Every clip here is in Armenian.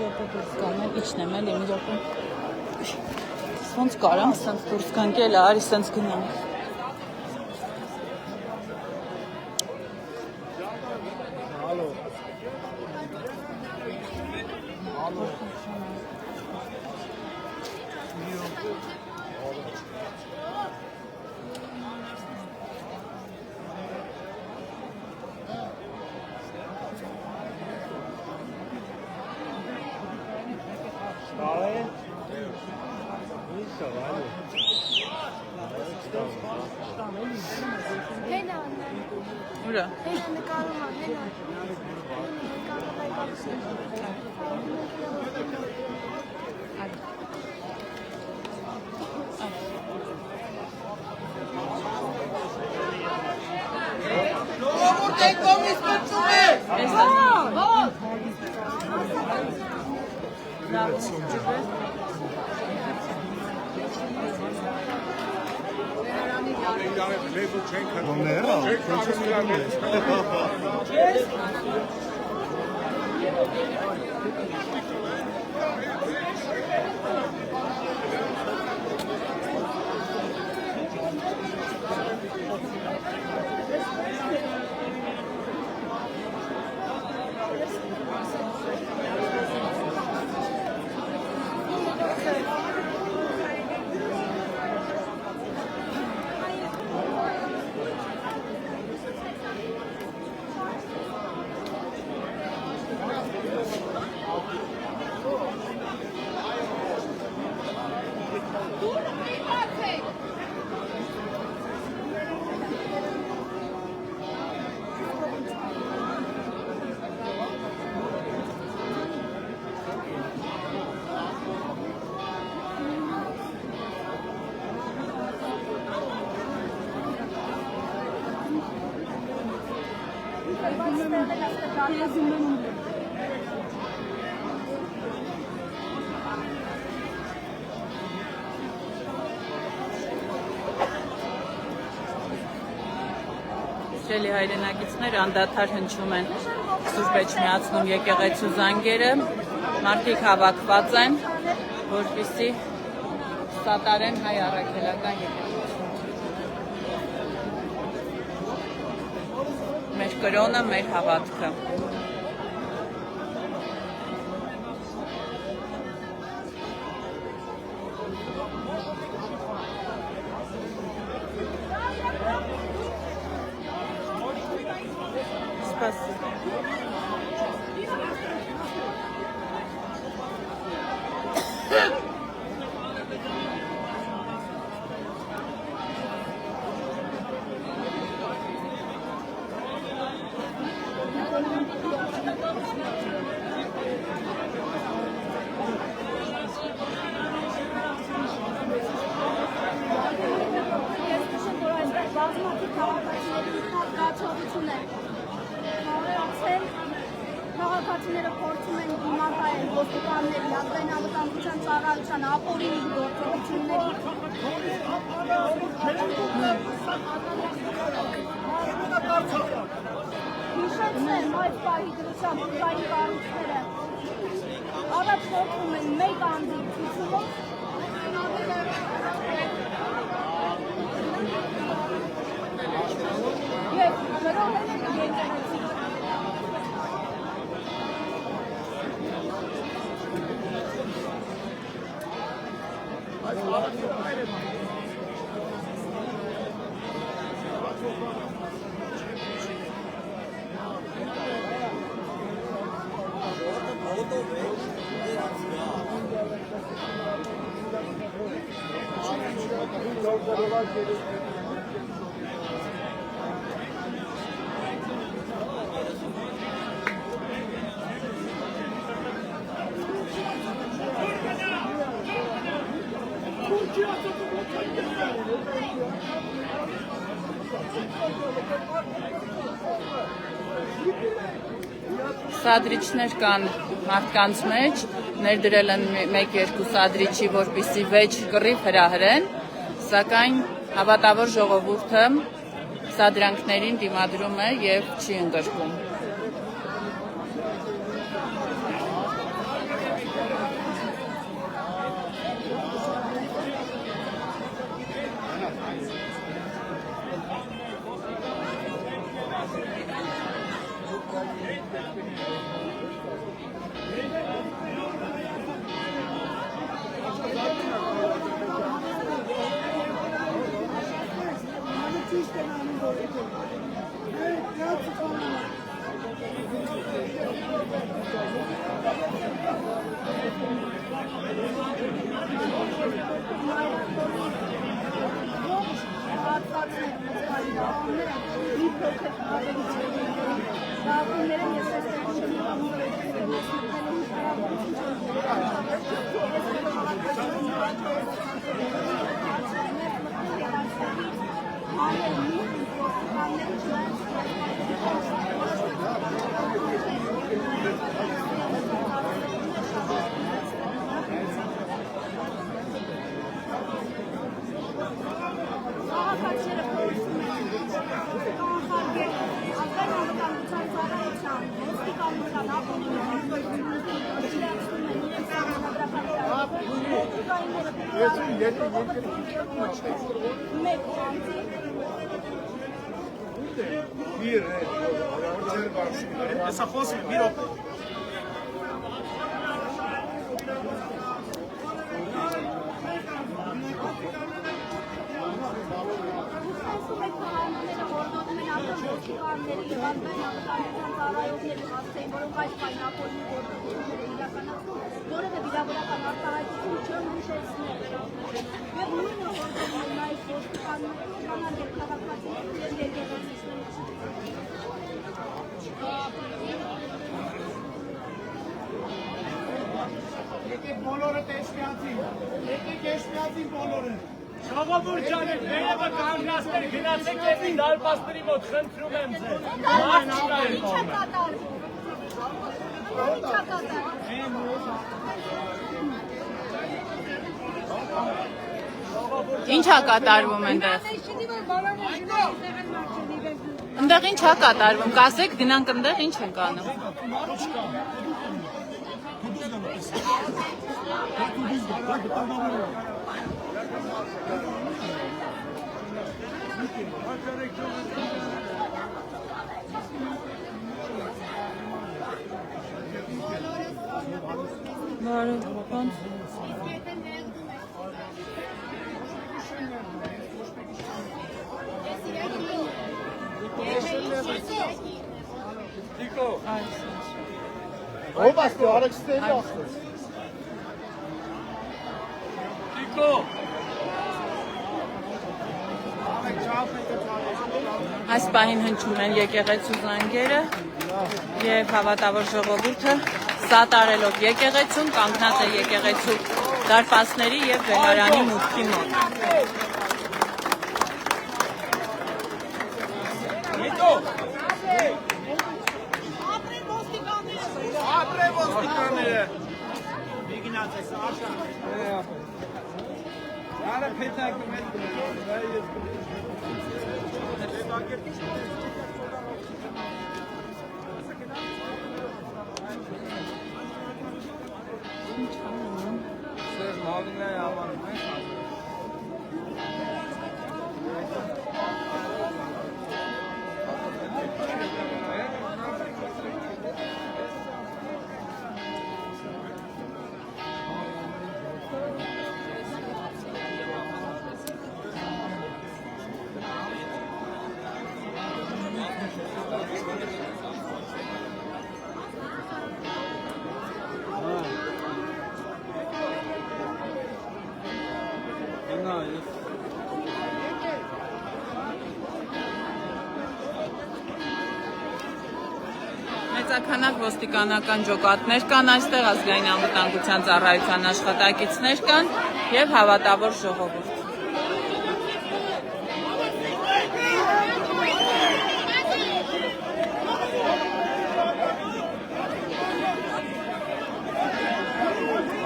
րոպե դուրս գանեմ, իջնեմ էլի մի րոպե։ Ոնց կարամ սենց դուրս գանք էլ արի սենց գնամ։ Ura. Սիրելի հայրենակիցներ անդադար հնչում են Սուրբ Էջմիածնում եկեղեցու զանգերը, մարդիկ հավաքված են, որպեսզի սատարեն հայ առաքելական եկեղեցին։ Մեր կրոնը, մեր հավատքը։ Քաղաքացիները փորձում են դիմակ հայել ոստիկանների, ազգային անվտանգության ծառայության ապօրինի գործողությունների։ Հիշեցնեմ այս պահի դրությամբ ուժային կառույցները առաջ փոխում են մեկ անձի ցուցումով։ Ես գրող եմ եկեղեցի։ Սադրիչներ կան մարդկանց մեջ, ներդրել են 1-2 սադրիչի, որպեսզի վեճ կռիվ հրահրեն, սակայն հավատավոր ժողովուրդը սադրանքներին դիմադրում է եւ չի ընդգրկում։ Essa fosse virou. Բոլորը տեսնյացին, եկեք տեսնյացին բոլորը։ Շողովուրդ ջան, վերևը կանգնացներ, գնացեք դեպի դարպասների մոտ, խնդրում եմ ձեզ։ Ինչ է կատարվում այնտեղ։ Այնտեղ ինչ է կատարվում, կասեք գնանք այնտեղ ինչ ենք անում։ Ո՞վ ասել, Ալեքսեյը ասել։ Տիկո։ Այս պահին հնչում են եկեղեցու զանգերը եւ հավատավոր ժողովուրդը սատարելով եկեղեցուն կանգնած է եկեղեցու դարպասների եւ վեհարանի մուտքի մոտ։ Մեծաքանակ ոստիկանական ջոկատներ կան այստեղ, ազգային անվտանգության ծառայության աշխատակիցներ կան եւ հավատավոր ժողովուրդ։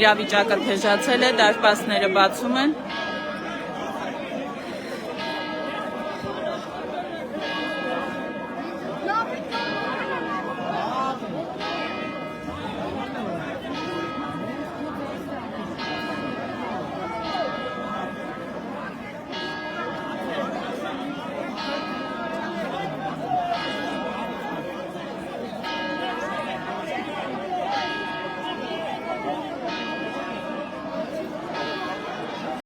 Իրավիճակը թեժացել է, դարպասները բացում են։